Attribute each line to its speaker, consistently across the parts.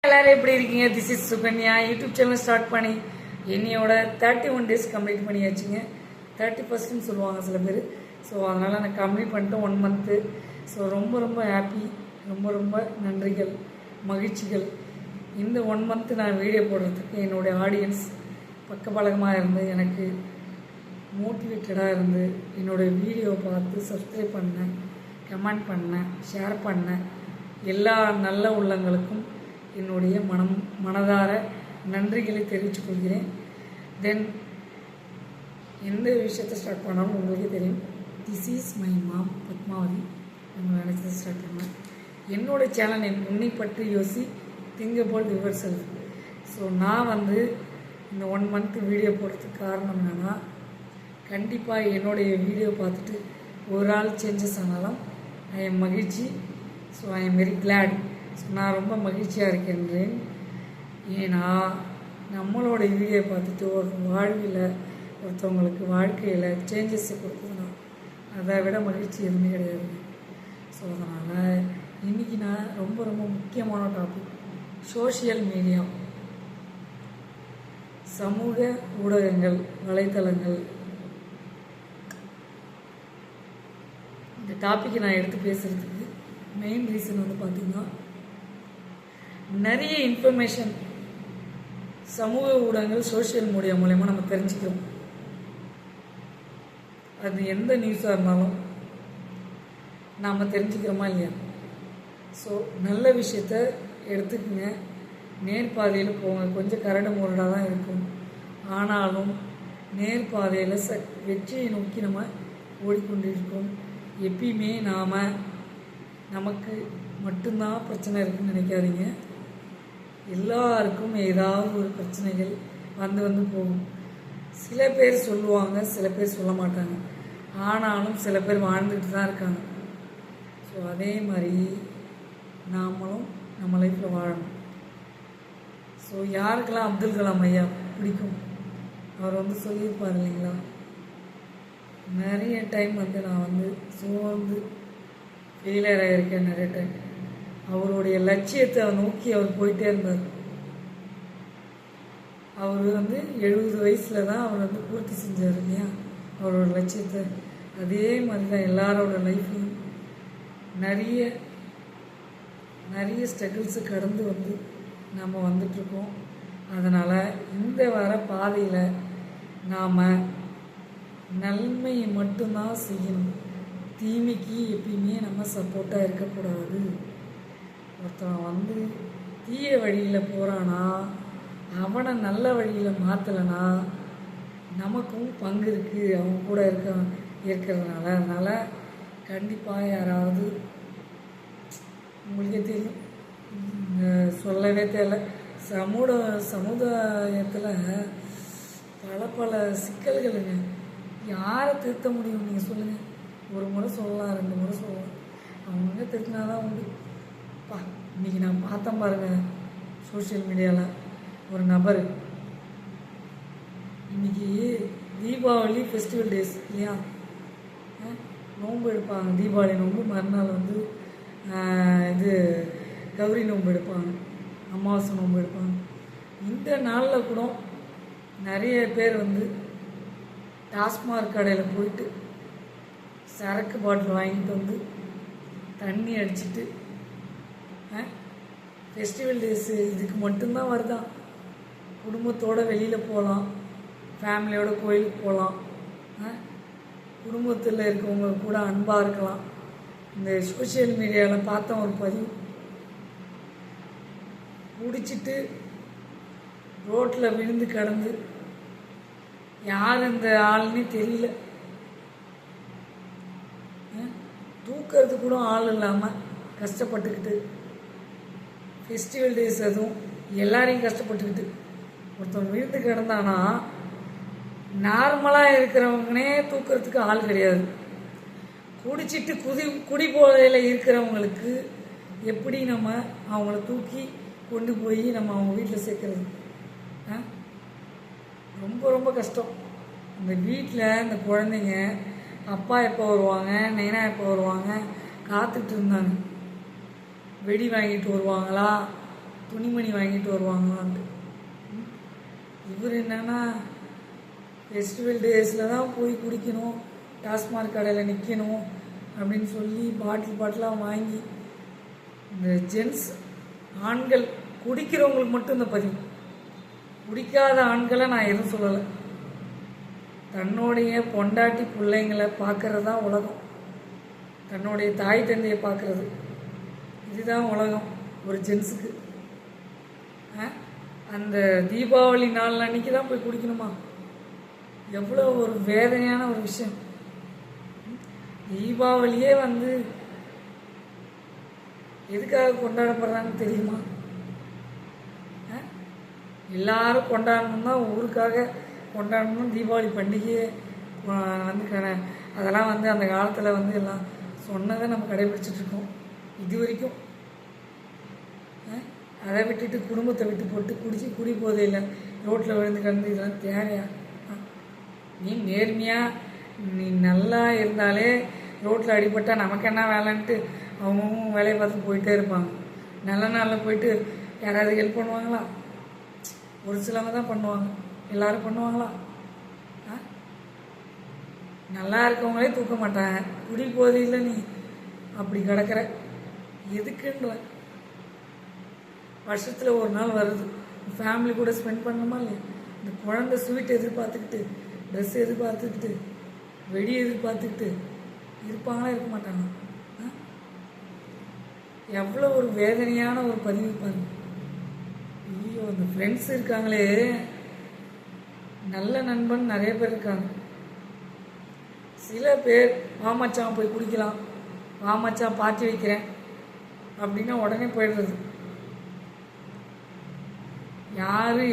Speaker 1: எல்லாரும் எப்படி இருக்கீங்க? This is Sukanya. YouTube channel start பண்ணி என்னையோட 31 டேஸ் கம்ப்ளீட் பண்ணியாச்சுங்க. 31st சொல்லுவாங்க சில பேர். ஸோ அதனால் நான் கம்ப்ளீட் பண்ணிட்டு 1 மந்த்து. ஸோ ரொம்ப ரொம்ப ஹாப்பி, ரொம்ப ரொம்ப நன்றிகள், மகிழ்ச்சிகள். இந்த 1 மந்த்து நான் வீடியோ போடுறதுக்கு என்னுடைய ஆடியன்ஸ் பக்கபலகமாக இருந்து எனக்கு மோட்டிவேட்டடாக இருந்து என்னுடைய வீடியோவை பார்த்து சப்ஸ்கிரைப் பண்ணேன், கமெண்ட் பண்ணேன், ஷேர் பண்ணேன் எல்லா நல்ல உள்ளங்களுக்கும் என்னுடைய மனதார நன்றிகளை தெரிவித்துக் கொள்கிறேன். தென் எந்த விஷயத்தை ஸ்டார்ட் பண்ணாலும் உங்களுக்கே தெரியும். This is my mom Padmavathi. நம்ம நினச்சதை ஸ்டார்ட் பண்ணேன். என்னோடய சேனல் என் உன்னை பற்றி யோசி, think about your self. So நான் இந்த 1 மந்த் வீடியோ போடுறதுக்கு காரணம் என்னென்னா, கண்டிப்பாக என்னுடைய வீடியோ பார்த்துட்டு ஒரு ஆள் சேஞ்சஸ் ஆனாலும் ஐ எம் மகிழ்ச்சி. So I am very glad. So நான் ரொம்ப மகிழ்ச்சியாக இருக்கின்றேன். ஏன்னா நம்மளோட வீடியோ பார்த்துட்டு ஒரு வாழ்வில் ஒருத்தவங்களுக்கு வாழ்க்கையில் சேஞ்சஸை கொடுக்குதுன்னா அதை விட மகிழ்ச்சி எதுவுமே கிடையாதுங்க. ஸோ அதனால் இன்றைக்கி நான் ரொம்ப ரொம்ப முக்கியமான டாபிக் சோஷியல் மீடியா, சமூக ஊடகங்கள், வலைத்தளங்கள். இந்த டாப்பிக்கை நான் எடுத்து பேசுகிறதுக்கு மெயின் ரீசன் பார்த்திங்கன்னா, நிறைய இன்ஃபர்மேஷன் சமூக ஊடகங்கள் சோஷியல் மீடியா மூலயமா நம்ம தெரிஞ்சுக்கிறோம். அது எந்த நியூஸாக இருந்தாலும் நாம் தெரிஞ்சுக்கிறோமா இல்லையா? ஸோ நல்ல விஷயத்த எடுத்துக்கங்க, நேர்பாதையில் போங்க. கொஞ்சம் கரடு முரடாக தான் இருக்கும், ஆனாலும் நேர்பாதையில் வெற்றியை நோக்கி நம்ம ஓடிக்கொண்டிருக்கோம். எப்பயுமே நமக்கு மட்டும்தான் பிரச்சனை இருக்குன்னு நினைக்காதீங்க. எல்லாருக்கும் ஏதாவது ஒரு பிரச்சனைகள் வந்து போகும். சில பேர் சொல்லுவாங்க, சில பேர் சொல்ல மாட்டாங்க, ஆனாலும் சில பேர் வாழ்ந்துட்டு தான் இருக்காங்க. ஸோ அதே மாதிரி நாமளும் நம்ம லைஃப்பில் வாழணும். ஸோ யாருக்கெல்லாம் அப்துல் கலாம் ஐயா பிடிக்கும்? அவர் சொல்லியிருப்பார் இல்லைங்களா, நிறைய டைம் நான் சோர்ந்து ஃபெயிலியர் ஆகியிருக்கேன் நிறைய டைம். அவருடைய லட்சியத்தை நோக்கி அவர் போயிட்டே இருந்தார். அவர் 70 வயசில் தான் அவர் பூர்த்தி செஞ்சார் இல்லையா அவரோட லட்சியத்தை. அதே மாதிரி தான் எல்லாரோட லைஃப்லையும் நிறைய ஸ்ட்ரகிள்ஸு கடந்து நம்ம வந்துட்ருக்கோம். அதனால் இந்த வர பாதையில் நாம் நன்மையை மட்டும்தான் செய்யணும். தீமைக்கு எப்பயுமே நம்ம சப்போர்ட்டாக இருக்கக்கூடாது. ஒருத்தன் தீய வழியில் போகிறானா அவனை நல்ல வழியில் மாற்றலைன்னா நமக்கும் பங்கு இருக்குது அவங்க கூட இருக்கிறதுனால. அதனால் கண்டிப்பாக யாராவது, உங்களுக்கே தெரியும், சொல்லவே தேவை, சமுதாயத்தில் பல சிக்கல்களுங்க. யாரை திருத்த முடியும் நீங்கள் சொல்லுங்கள்? ஒரு முறை சொல்லலாம், 2 முறை சொல்லலாம், அவங்க திருத்தினாதான் உண்டு. இன்றைக்கி நான் பார்த்தேன் பாருங்கள், சோஷியல் மீடியாவில் ஒரு நபர் இன்றைக்கி தீபாவளி ஃபெஸ்டிவல் டேஸ் இல்லையா, நோன்பு எடுப்பாங்க. தீபாவளி நோன்பு மறுநாள் இது கௌரி நோன்பு எடுப்பாங்க, அமாவாசை நோன்பு எடுப்பாங்க. இந்த நாளில் கூட நிறைய பேர் டாஸ்மாக் கடையில் போயிட்டு சரக்கு பாட்டில் வாங்கிட்டு தண்ணி அடிச்சுட்டு ஃபெஸ்டிவல் டேஸு இதுக்கு மட்டும்தான் வருதான். குடும்பத்தோடு வெளியில் போகலாம், ஃபேமிலியோட கோயிலுக்கு போகலாம், குடும்பத்தில் இருக்கவங்க கூட அன்பாக இருக்கலாம். இந்த சோஷியல் மீடியாவில் பார்த்த ஒரு பதிவு, குடிச்சிட்டு ரோட்டில் விழுந்து கிடந்து யார் இந்த ஆள்னே தெரியல, தூக்கிறது கூட ஆள் இல்லாமல் கஷ்டப்பட்டுக்கிட்டு, ஃபெஸ்டிவல் டேஸ் அதுவும் எல்லாரையும் கஷ்டப்பட்டுக்கிட்டு ஒருத்தவங்க விழுந்து கிடந்தானா நார்மலாக இருக்கிறவங்கனே தூக்கிறதுக்கு ஆள் கிடையாது. குடிச்சிட்டு குடி போதையில் இருக்கிறவங்களுக்கு எப்படி நம்ம அவங்கள தூக்கி கொண்டு போய் நம்ம அவங்க வீட்டில் சேர்க்குறது? ரொம்ப ரொம்ப கஷ்டம். இந்த வீட்டில் இந்த குழந்தைங்க அப்பா எப்போ வருவாங்க, நைனா எப்போ வருவாங்க காத்துட்டு இருந்தாங்க. வெடி வாங்கிட்டு வருவாங்களா, துணிமணி வாங்கிட்டு வருவாங்களான்ட்டு. இவர் என்னன்னா ஃபெஸ்டிவல் டேஸில் தான் போய் குடிக்கணும், டாஸ்மாக் கடையில் நிற்கணும் அப்படின்னு சொல்லி பாட்டிலாக வாங்கி இந்த ஜென்ஸ் ஆண்கள் குடிக்கிறவங்களுக்கு மட்டும் இந்த பதிவு. குடிக்காத ஆண்களை நான் எதுவும் சொல்லலை. தன்னுடைய பொண்டாட்டி பிள்ளைங்களை பார்க்கறது தான் உலகம். தன்னுடைய தாய் தந்தையை பார்க்கறது இதுதான் உலகம் ஒரு ஜென்ஸுக்கு. அந்த தீபாவளி நாள் அன்னைக்கு தான் போய் குடிக்கணுமா? எவ்வளோ ஒரு வேதனையான ஒரு விஷயம். தீபாவளியே வந்து எதுக்காக கொண்டாடப்படுறாங்கன்னு தெரியுமா? எல்லாரும் கொண்டாடணும் தான், ஊருக்காக கொண்டாடணும். தீபாவளி பண்டிகையை வந்து அதெல்லாம் வந்து அந்த காலத்தில் வந்து எல்லாம் சொன்னதை நம்ம கடைபிடிச்சிட்ருக்கோம் இது வரைக்கும். அதை விட்டுட்டு குடும்பத்தை விட்டு போட்டு குடி போதையில் ரோட்டில் விழுந்து கிடந்து இதெல்லாம் தேவையா? நீ நேர்மையாக நீ நல்லா இருந்தாலே ரோட்டில் அடிபட்டால் நமக்கு என்ன வேலைன்ட்டு அவங்கவுங்க வேலையை பார்த்து போயிட்டே இருப்பாங்க. நல்ல நாளில் போயிட்டு யாராவது ஹெல்ப் பண்ணுவாங்களா? ஒரு சிலவங்க தான் பண்ணுவாங்க, எல்லாரும் பண்ணுவாங்களா? நல்லா இருக்கவங்களே தூக்க மாட்டாங்க. குடி போதையில் நீ அப்படி கிடக்கிற எதுக்குன்ற. வருஷத்தில் ஒரு நாள் வருது, ஃபேமிலி கூட ஸ்பெண்ட் பண்ணணுமா இல்லையா? இந்த குழந்தை ஸ்வீட் எதிர்பார்த்துக்கிட்டு, ட்ரெஸ் எதிர்பார்த்துக்கிட்டு, வெடி எதிர்பார்த்துக்கிட்டு இருப்பாங்களா? இருக்க மாட்டாங்க. எவ்வளோ ஒரு வேதனையான ஒரு பதிவு பாருங்க. ஐயோ, அந்த ஃப்ரெண்ட்ஸ் இருக்காங்களே, நல்ல நண்பன் நிறைய பேர் இருக்காங்க. சில பேர் வாமச்சான் போய் குடிக்கலாம், வாமச்சான் பார்த்து வைக்கிறேன் அப்படின்னா உடனே போயிடுறது.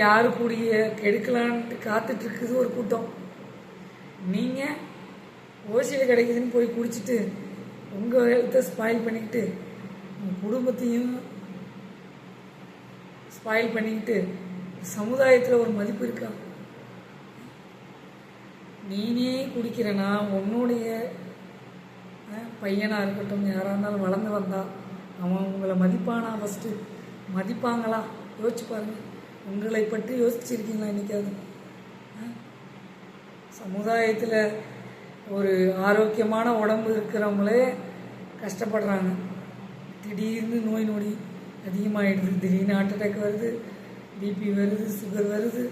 Speaker 1: யாரு கூடிய கெடுக்கலான்ட்டு காத்துட்ருக்குது ஒரு கூட்டம். நீங்கள் ஓசியில் கிடைக்குதுன்னு போய் குடிச்சிட்டு உங்கள் ஹெல்த்தை ஸ்பாயில் பண்ணிக்கிட்டு, உங்கள் குடும்பத்தையும் ஸ்பாயில் பண்ணிக்கிட்டு, சமுதாயத்தில் ஒரு மதிப்பு இருக்கா? நீனே குடிக்கிறனா உன்னுடைய பையனாக இருக்கட்டும், யாராக இருந்தாலும் வளர்ந்து வந்தா அவன் உங்களை மதிப்பானா? ஃபஸ்ட்டு மதிப்பாங்களா? யோசிச்சு பாருங்கள். உங்களை பற்றி யோசிச்சிருக்கீங்களா இன்றைக்காவது? சமுதாயத்தில் ஒரு ஆரோக்கியமான உடம்பு இருக்கிறவங்களே கஷ்டப்படுறாங்க. திடீர்னு நோய் நொடி அதிகமாகிடுது. திடீர்னு ஹார்ட் அட்டாக் வருது, பிபி வருது, சுகர் வருது.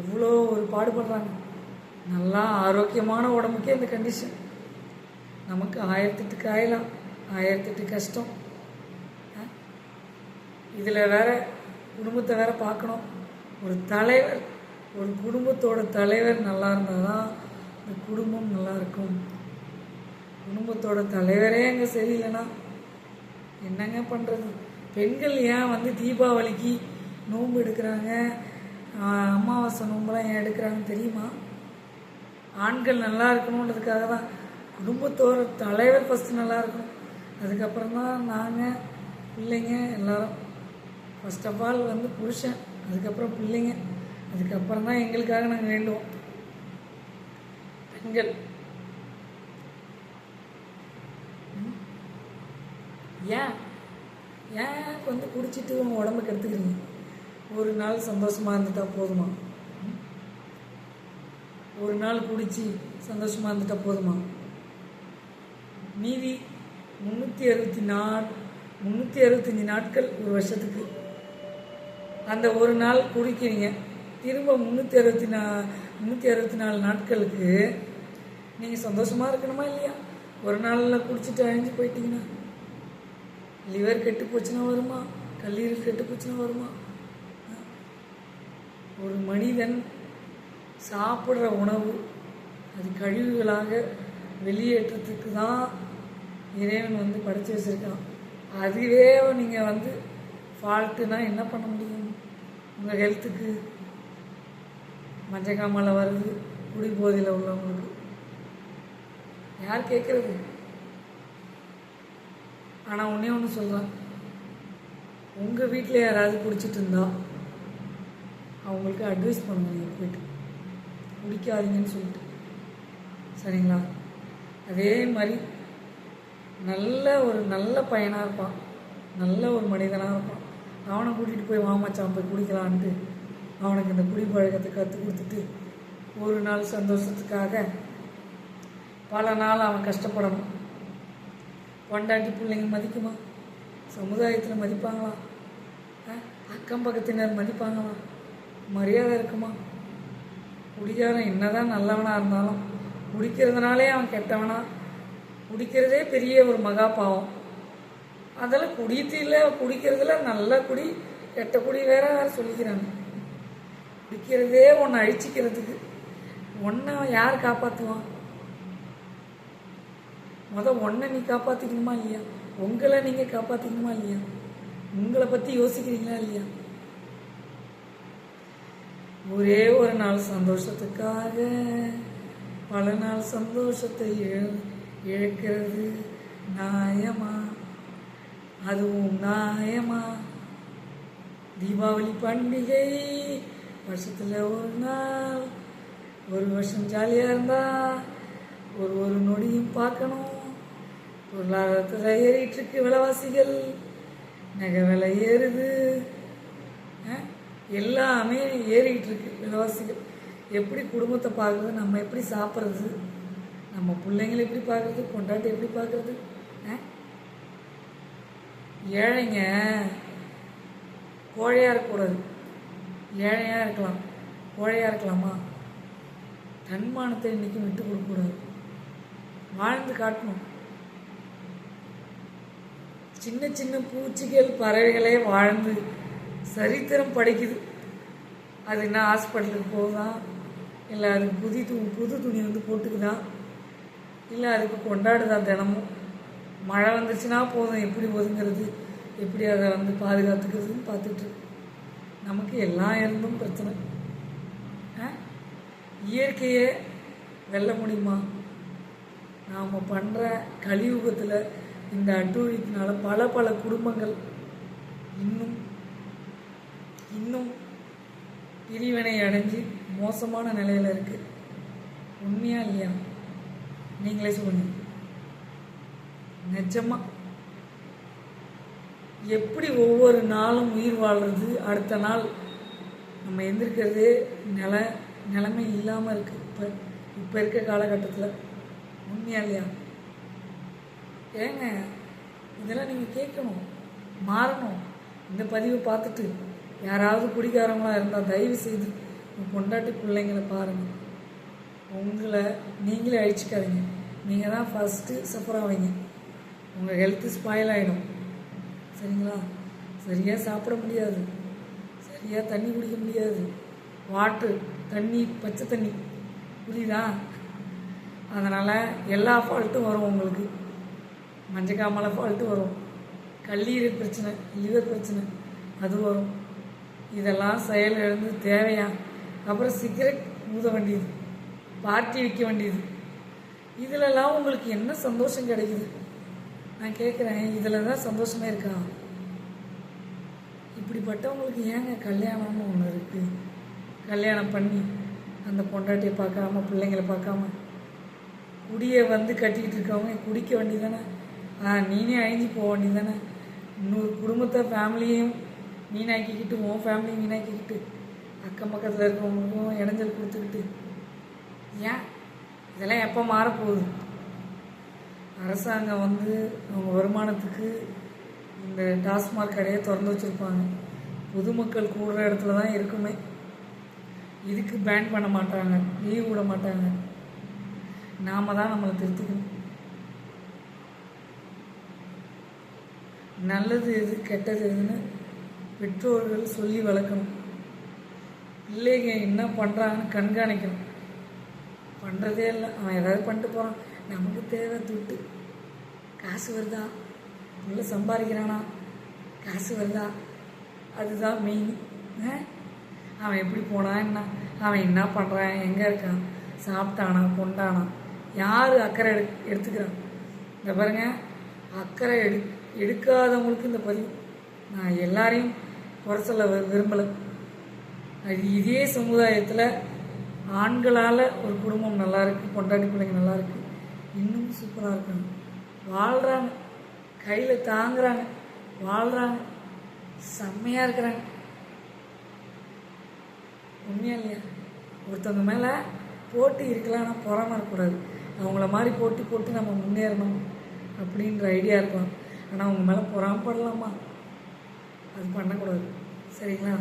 Speaker 1: எவ்வளோ ஒரு பாடுபடுறாங்க. நல்லா ஆரோக்கியமான உடம்புக்கே இந்த கண்டிஷன். நமக்கு 1008 காயலாம், 1008 கஷ்டம். இதில் வேற குடும்பத்தை வேற பார்க்கணும். ஒரு தலைவர், ஒரு குடும்பத்தோட தலைவர் நல்லா இருந்தால் தான் இந்த குடும்பம் நல்லா இருக்கும். குடும்பத்தோட தலைவரே அங்கே சரியில்லைன்னா என்னங்க பண்ணுறது? பெண்கள் ஏன் வந்து தீபாவளிக்கு நோன்பு எடுக்கிறாங்க, அமாவாசை நோன்பெல்லாம் ஏன் எடுக்கிறாங்கன்னு தெரியுமா? ஆண்கள் நல்லா இருக்கணுன்றதுக்காக தான். குடும்பத்தோட தலைவர் ஃபஸ்ட்டு நல்லா இருக்கணும், அதுக்கப்புறம் தான் நாங்கள் பிள்ளைங்க எல்லோரும். ஃபர்ஸ்ட் ஆஃப் ஆல் வந்து புருஷன், அதுக்கப்புறம் பிள்ளைங்க, அதுக்கப்புறம் தான் எங்களுக்காக நாங்கள் வேண்டுவோம். பெண்கள் ஏன் வந்து குடிச்சிட்டு உங்கள் உடம்புக்கு எடுத்துக்கிறீங்க? ஒரு நாள் சந்தோஷமாக இருந்துட்டா போதுமா? ஒரு நாள் குடிச்சு சந்தோஷமாக இருந்துட்டா போதுமா? மீதி 365 நாட்கள் ஒரு வருஷத்துக்கு. அந்த ஒரு நாள் குடிக்கிறீங்க, திரும்ப 364 நாட்களுக்கு நீங்கள் சந்தோஷமாக இருக்கணுமா இல்லையா? ஒரு நாளில் குடிச்சிட்டு அழிஞ்சு போயிட்டீங்கன்னா லிவர் கெட்டு போச்சுன்னா வருமா? கல்லீரல் கெட்டு போச்சுன்னா வருமா? ஒரு மனிதன் சாப்பிட்ற உணவு அது கழிவுகளாக வெளியேற்றத்துக்கு தான் இறைவன் வந்து படைச்சி வச்சுருக்கான். அதுவே நீங்கள் வந்து ஃபால்ட்டுனா என்ன பண்ண முடியும்? உங்கள் ஹெல்த்துக்கு மஞ்சக்காமலை வருது குடி போதையில் உள்ளவங்களுக்கு. யார் கேட்குறது? ஆனால் ஒன்றே ஒன்று சொல்கிறேன், உங்கள் வீட்டில் யாராவது குடிச்சிட்டு இருந்தா அவங்களுக்கு அட்வைஸ் பண்ணுங்க, போய்ட்டு குடிக்காதீங்கன்னு சொல்லிட்டு, சரிங்களா? அதே மாதிரி நல்ல பையனாக இருப்பான், நல்ல ஒரு மனிதனாக இருப்பான். அவனை கூட்டிகிட்டு போய் மாமாச்சான் போய் குடிக்கலான்ட்டு அவனுக்கு இந்த குடி பழக்கத்தை கற்றுக் கொடுத்துட்டு ஒரு நாள் சந்தோஷத்துக்காக பல நாள் அவன் கஷ்டப்படணும். பொண்டாட்டி பிள்ளைங்க மதிக்குமா? சமுதாயத்தில் மதிப்பாங்களா? அக்கம் பக்கத்தினர் மதிப்பாங்களா? மரியாதை இருக்குமா? குடிக்காரன் என்னதான் நல்லவனாக இருந்தாலும் குடிக்கிறதுனாலே அவன் கெட்டவனா? குடிக்கிறதே பெரிய ஒரு மகா பாவம். அதெல்லாம் குடிக்கிறதுல நல்ல குடி கெட்ட குடி வேற சொல்லிக்கிறாங்க. குடிக்கிறதே ஒன்று அழிச்சிக்கிறதுக்கு ஒன்றை யார் காப்பாற்றுவான்? ஒன்றை நீ காப்பாற்றிக்கணுமா இல்லையா? உங்களை நீங்கள் காப்பாற்றிக்கணுமா இல்லையா? உங்களை பற்றி யோசிக்கிறீங்களா இல்லையா? ஒரே ஒரு நாள் சந்தோஷத்துக்காக பல நாள் சந்தோஷத்தை இழக்கிறது நியாயமா? அதுவும் நியாயமா? தீபாவளி பண்டிகை வருஷத்தில் ஒரு நாள், ஒரு வருஷம் ஜாலியாக இருந்தா ஒரு நொடியும் பார்க்கணும். பொருளாதாரத்தில் ஏறிட்டுருக்கு விலைவாசிகள், நகை விலை ஏறுது, எல்லாமே ஏறிக்கிட்டு இருக்கு விலைவாசிகள். எப்படி குடும்பத்தை பார்க்குறது? நம்ம எப்படி சாப்பிட்றது? நம்ம பிள்ளைங்களை எப்படி பார்க்குறது? கொண்டாட்டி எப்படி பார்க்குறது? ஏழைங்க கோழையாக இருக்கக்கூடாது. ஏழையாக இருக்கலாம், கோழையாக இருக்கலாமா? தன்மானத்தை இன்றைக்கும் விட்டு கொடுக்கக்கூடாது. வாழ்ந்து காட்டணும். சின்ன சின்ன பூச்சிகள் பறவைகளே வாழ்ந்து சரித்திரம் படைக்குது. அது என்ன ஹாஸ்பிட்டலுக்கு போகுதான், இல்லை அதுக்கு புது துணி போட்டுக்குதான், இல்லை அதுக்கு கொண்டாடுதான். தினமும் மழை வந்துச்சுன்னா போதும் எப்படி ஒதுங்கிறது, எப்படி அதை பாதுகாத்துக்கிறதுன்னு பார்த்துட்டு நமக்கு எல்லாம் இருந்தும் பிரச்சனை. இயற்கையை வெல்ல முடியுமா? நாம் பண்ணுற கலியுகத்தில் இந்த அட்டுழிப்பினால பல குடும்பங்கள் இன்னும் பிரிவினை அடைஞ்சு மோசமான நிலையில் இருக்குது. உண்மையா இல்லையா? நீங்களே சொல்லுங்க. நிஜமா எப்படி ஒவ்வொரு நாளும் உயிர் வாழ்றது, அடுத்த நாள் நம்ம எந்திருக்கிறதே நிலைமை இல்லாமல் இருக்குது இப்போ இருக்க காலகட்டத்தில். உண்மையா இல்லையா? ஏங்க இதெல்லாம் நீங்கள் கேட்கணும், மாறணும். இந்த பதிவை பார்த்துட்டு யாராவது குடிக்காரங்களாக இருந்தால் தயவு செய்து உங்கள் கொண்டாட்டி பிள்ளைங்களை பாருங்கள். உங்களை நீங்களே அழிச்சிக்காதீங்க. நீங்கள் தான் ஃபஸ்ட்டு சஃபர் ஆவீங்க. உங்கள் ஹெல்த்து ஸ்பாயில் ஆகிடும். சரிங்களா? சரியாக சாப்பிட முடியாது, சரியாக தண்ணி குடிக்க முடியாது. தண்ணி பச்சை தண்ணி புரியுதா? அதனால் எல்லா ஃபால்ட்டும் வரும் உங்களுக்கு. மஞ்சக்காமலை ஃபால்ட்டு வரும், கல்லீரல் பிரச்சனை, லிவர் பிரச்சனை அது வரும். இதெல்லாம் செயல் எழுந்து தேவையா? அப்புறம் சிகரெட் ஊத வேண்டியது, பார்ட்டி வைக்க வேண்டியது, இதிலெல்லாம் உங்களுக்கு என்ன சந்தோஷம் கிடைக்குது? நான் கேட்குறேன், இதில் தான் சந்தோஷமே இருக்கா? இப்படிப்பட்டவங்களுக்கு ஏங்க கல்யாணம்னு ஒன்று இருக்குது? கல்யாணம் பண்ணி அந்த பொண்டாட்டியை பார்க்காம பிள்ளைங்களை பார்க்காம குடியை கட்டிக்கிட்டு இருக்கவங்க குடிக்க வேண்டியதானே? நீனே அழிஞ்சு போக வேண்டியதானே? இன்னொரு குடும்பத்தை ஃபேமிலியையும் வீணாக்கிக்கிட்டு, உன் ஃபேமிலியும் வீணாக்கிக்கிட்டு, அக்கம் பக்கத்தில் இருக்கிறவங்களுக்கும் இடைஞ்சல் கொடுத்துக்கிட்டு, ஏன் இதெல்லாம் எப்போ மாறப்போகுது? அரசாங்கம் அவங்க வருமானத்துக்கு இந்த டாஸ்மாக் கடையை திறந்து வச்சுருப்பாங்க. பொதுமக்கள் கூடுற இடத்துல தான் இருக்குமே. இதுக்கு பேன் பண்ண மாட்டாங்க, லீவ் விட மாட்டாங்க. நாம தான் நம்மளை திருத்திக்கணும். நல்லது எது கெட்டது எதுன்னு பெற்றோர்கள் சொல்லி வளர்க்கணும். பிள்ளைங்க என்ன பண்ணுறாங்கன்னு கண்காணிக்கணும். பண்ணுறதே இல்லை, அவன் ஏதாவது பண்ணிட்டு போகிறான். நமக்கு தேவை துட்டு, காசு வருதா, உள்ள சம்பாதிக்கிறானா, காசு வருதா, அதுதான் மெயின். அவன் எப்படி போனான், அவன் என்ன பண்ணுறான், எங்கே இருக்கான், சாப்பிட்டானா, கொண்டானா, யார் அக்கறை எடுத்துக்கிறான்? இந்த பாருங்க, அக்கறை எடுக்காதவங்களுக்கு இந்த பதிவு. நான் எல்லாரையும் குறை சொல்ல விரும்பலை. அது இதே சமுதாயத்தில் ஆண்களால் ஒரு குடும்பம் நல்லா இருக்குது, பொண்டாட்டி பிள்ளைங்க நல்லா இருக்குது, இன்னும் சூப்பராக இருக்காங்க, வாழ்கிறாங்க, கையில் தாங்குறாங்க, வாழ்கிறாங்க. செம்மையாக இருக்கிறாங்க. உண்மையா இல்லையா? ஒருத்தவங்க மேலே போட்டி இருக்கலாம், ஆனால் பொறாம இருக்கக்கூடாது. அவங்கள மாதிரி போட்டி போட்டு நம்ம முன்னேறணும் அப்படின்ற ஐடியா இருக்கலாம். ஆனால் அவங்க மேலே பொறாமப்படலாமா? அது பண்ணக்கூடாது. சரிங்களா?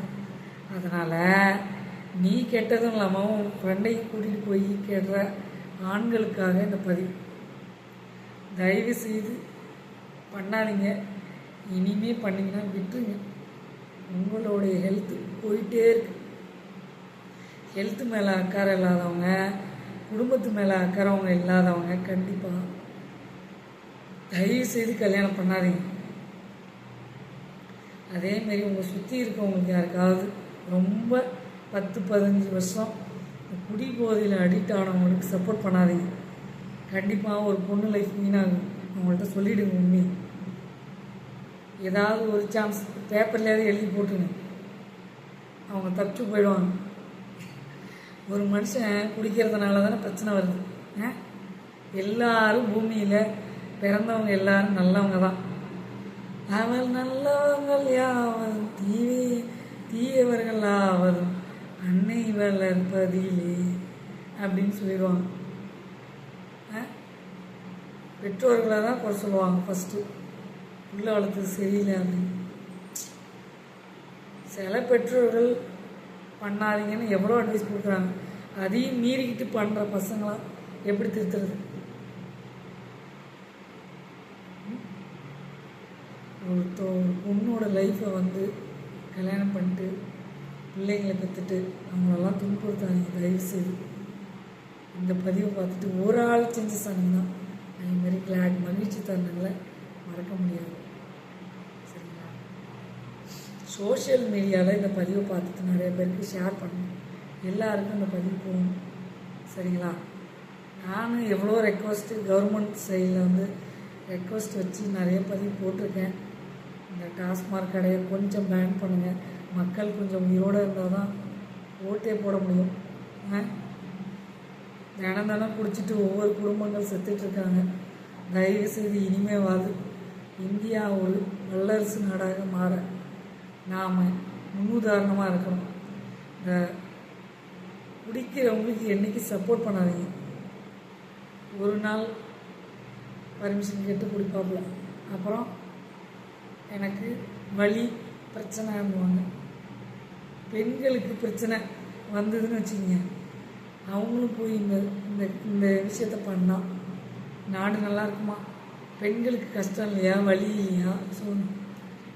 Speaker 1: அதனால் நீ கெட்டதும் இல்லாமல் உன் ஃப்ரெண்டை கூட்டிகிட்டு போய் கேடுற ஆண்களுக்காக இந்த பதிவு. தயவு செய்து பண்ணாதீங்க. இனிமே பண்ணிங்கன்னா விட்டுருங்க. உங்களுடைய ஹெல்த்து போயிட்டே இருக்கு. ஹெல்த்து மேலே அக்கறை இல்லாதவங்க, குடும்பத்து மேலே அக்கறவங்க இல்லாதவங்க கண்டிப்பாக தயவு செய்து கல்யாணம் பண்ணாதீங்க. அதேமாரி உங்கள் சுற்றி இருக்கவங்களுக்கு யாருக்காவது ரொம்ப 10-15 வருஷம் குடி போதையில் அடிக்ட் ஆனவங்களுக்கு சப்போர்ட் பண்ணாதீங்க. கண்டிப்பாக ஒரு பொண்ணு லைஃப் வீணாகும். அவங்கள்ட்ட சொல்லிவிடுங்க உண்மை. ஏதாவது ஒரு சான்ஸ் பேப்பர்லையாவது எழுதி போட்டுருங்க, அவங்க தப்பிச்சு போயிடுவாங்க. ஒரு மனுஷன் குடிக்கிறதுனால தானே பிரச்சனை வருது. எல்லாரும் பூமியில் பிறந்தவங்க எல்லாரும் நல்லவங்க தான். அவள் நல்லவங்கள் யாவதும் தீயவர்கள் ஆவதும் அன்னை வளர்ப்பதிலே அப்படின்னு சொல்லிடுவாங்க. பெற்றோர்களை தான் குறை சொல்லுவாங்க ஃபஸ்ட்டு, உள்ள வளர்த்தது சரியில்லை அப்படின்னு. சில பெற்றோர்கள் பண்ணாதீங்கன்னு எவ்வளோ அட்வைஸ் கொடுக்குறாங்க. அதையும் மீறிக்கிட்டு பண்ணுற பசங்களாம் எப்படி திருத்துறது? ஒரு பொண்ணோட லைஃப்பை வந்து கல்யாணம் பண்ணிட்டு பிள்ளைங்களை பெற்றுட்டு அவங்களெல்லாம் துன்புறுத்தாங்க. தயவு செய்து இந்த பதிவை பார்த்துட்டு ஒரு ஆள் செஞ்சு சொன்னீங்கன்னா அதுமாரி மகிழ்ச்சி தருணங்களை மறக்க முடியாது. சரிங்களா? சோஷியல் மீடியாவில் இந்த பதிவை பார்த்துட்டு நிறைய பேருக்கு ஷேர் பண்ணணும். எல்லாருக்கும் இந்த பதிவு போகணும். சரிங்களா? நானும் எவ்வளோ ரெக்வஸ்ட்டு கவர்மெண்ட் சைடில் வந்து ரெக்வஸ்ட் வச்சு நிறைய பதிவு போட்டிருக்கேன். இந்த டாஸ்மார்க் கடையை கொஞ்சம் பேன் பண்ணுங்கள். மக்கள் கொஞ்சம் உயிரோடு இருந்தால் தான் ஓட்டே போட முடியும். தினம் குடிச்சிட்டு ஒவ்வொரு குடும்பங்கள் செத்துட்ருக்காங்க. தயவு செய்து இனிமேவாது இந்தியா ஒரு வல்லரசு நாடாக மாற நாம் முன்னுதாரணமாக இருக்கணும். இந்த குடிக்கிறவங்களுக்கு என்றைக்கு சப்போர்ட் பண்ணாதீங்க. ஒரு நாள் பர்மிஷன் கேட்டு குடிப்பாப்புல, அப்புறம் எனக்கு வலி பிரச்சனை ஆகுவாங்க. பெண்களுக்கு பிரச்சனை வந்ததுன்னு வச்சுக்கோங்க, அவங்களும் போய் இந்த இந்த இந்த விஷயத்த பண்ணால் நாடு நல்லா இருக்குமா? பெண்களுக்கு கஷ்டம் இல்லையா, வலி இல்லையா? ஸோ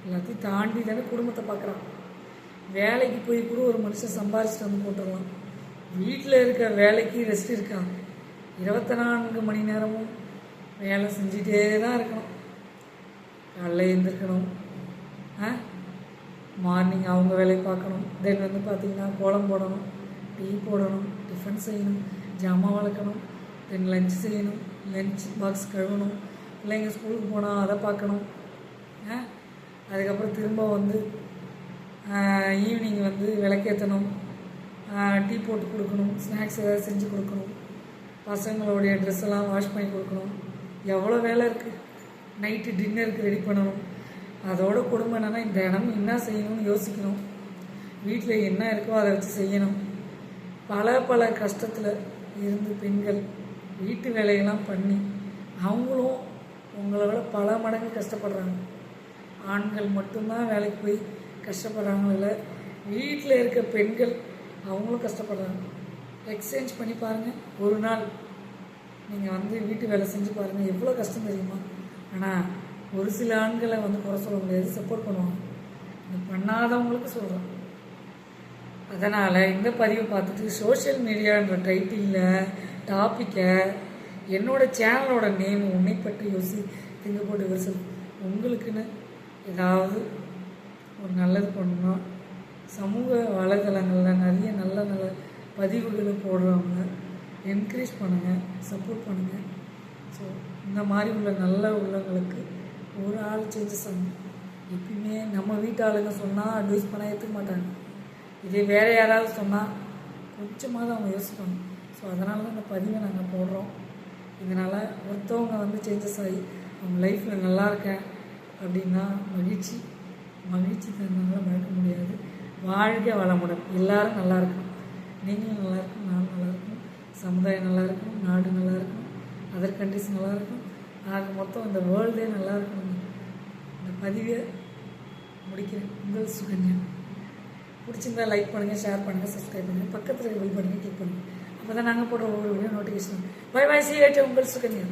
Speaker 1: எல்லாத்தையும் தாண்டி தானே குடும்பத்தை பார்க்குறான். வேலைக்கு போய் கூட ஒரு மனுஷன் சம்பாரிச்சிட்டு வந்து போட்டுடலாம். வீட்டில் இருக்க வேலைக்கு ரெஸ்ட் இருக்கா? 24 மணி நேரமும் வேலை செஞ்சிட்டே தான் இருக்கணும். காலைல எழுந்திருக்கணும், மார்னிங் அவங்க வேலையை பார்க்கணும், தென் வந்து பார்த்திங்கன்னா கோலம் போடணும், டீ போடணும், டிஃபன் செய்யணும், ஜாமான் வளர்க்கணும், தென் லஞ்ச் செய்யணும், லஞ்ச் பாக்ஸ் கழுவணும், பிள்ளைங்க ஸ்கூலுக்கு போனால் அதை பார்க்கணும். அதுக்கப்புறம் திரும்ப வந்து ஈவினிங் வந்து விளக்கேற்றணும், டீ போட்டு கொடுக்கணும், ஸ்நாக்ஸ் ஏதாவது செஞ்சு கொடுக்கணும், பசங்களுடைய ட்ரெஸ்ஸெல்லாம் வாஷ் பண்ணி கொடுக்கணும். எவ்வளோ வேலை இருக்குது. நைட்டு டின்னருக்கு ரெடி பண்ணணும். அதோட குடும்பம் என்னென்னா தினம் என்ன செய்யணும்னு யோசிக்கணும். வீட்டில் என்ன இருக்கோ அதை வச்சு செய்யணும். பல கஷ்டத்தில் இருந்து பெண்கள் வீட்டு வேலையெல்லாம் பண்ணி அவங்களும் உங்களை விட பல மடங்கு கஷ்டப்படுறாங்க. ஆண்கள் மட்டும்தான் வேலைக்கு போய் கஷ்டப்படுறாங்கள, வீட்டில் இருக்க பெண்கள் அவங்களும் கஷ்டப்படுறாங்க. எக்ஸ்சேஞ்ச் பண்ணி பாருங்கள். ஒரு நாள் நீங்கள் வந்து வீட்டு வேலை செஞ்சு பாருங்கள், எவ்வளோ கஷ்டம் தெரியுமா? ஆனால் ஒரு சில ஆண்களை வந்து குறை சொல்ல முடியாது, சப்போர்ட் பண்ணுவாங்க. இது பண்ணாதவங்களுக்கு சொல்கிறோம். அதனால் இந்த பதிவை பார்த்துட்டு சோஷியல் மீடியான்ற டைட்டிலில் டாப்பிக்கை என்னோடய சேனலோட நேம் உன்னை பற்றி யோசி திங்க போட்டு விரிசல். உங்களுக்குன்னு ஏதாவது ஒரு நல்லது பண்ணணும். சமூக வலைதளங்களில் நிறைய நல்ல பதிவுகளை போடுறவங்க என்கரேஜ் பண்ணுங்கள், சப்போர்ட் பண்ணுங்கள். ஸோ இந்த மாதிரி உள்ள நல்ல உள்ளவங்களுக்கு ஒரு ஆள் சேஞ்சஸ் ஆகும். எப்பயுமே நம்ம வீட்டு ஆளுங்க சொன்னால் அட்வைஸ் பண்ண ஏற்றுக்க மாட்டாங்க. இதே வேறு யாராவது சொன்னால் கொஞ்சமாக அவங்க யோசிப்பாங்க. ஸோ அதனால தான் இந்த பதிவை நாங்கள் போடுறோம். இதனால் ஒருத்தவங்க வந்து சேஞ்சஸ் ஆகி அவங்க லைஃப்பில் நல்லா இருக்கேன் அப்படின்னா மகிழ்ச்சி. மகிழ்ச்சி தருணங்களை மறக்க முடியாது. வாழ்க வளமுடன். எல்லாரும் நல்லா இருக்கணும். நீங்களும் நல்லா இருக்கணும், நானும் நல்லா இருக்கணும், சமுதாயம் நல்லா இருக்கணும், நாடு நல்லா இருக்கணும், அதர் கண்ட்ரிஸ் நல்லா இருக்கணும், ஆக மொத்தம் இந்த வேர்ல்டே நல்லா இருக்கணும். இந்த பதிவை முடிக்கிறேன். உங்கள் சுகன்யா. பிடிச்சிருந்தா லைக் பண்ணுங்கள், ஷேர் பண்ணுங்கள், சப்ஸ்கிரைப் பண்ணுங்கள், பக்கத்தில் பெல் பண்ணுங்கள், கிளிக் பண்ணுங்கள். அப்போ தான் நாங்கள் போடுற ஒவ்வொரு video notification. Bye bye, see you later. உங்கள் சுகன்யா.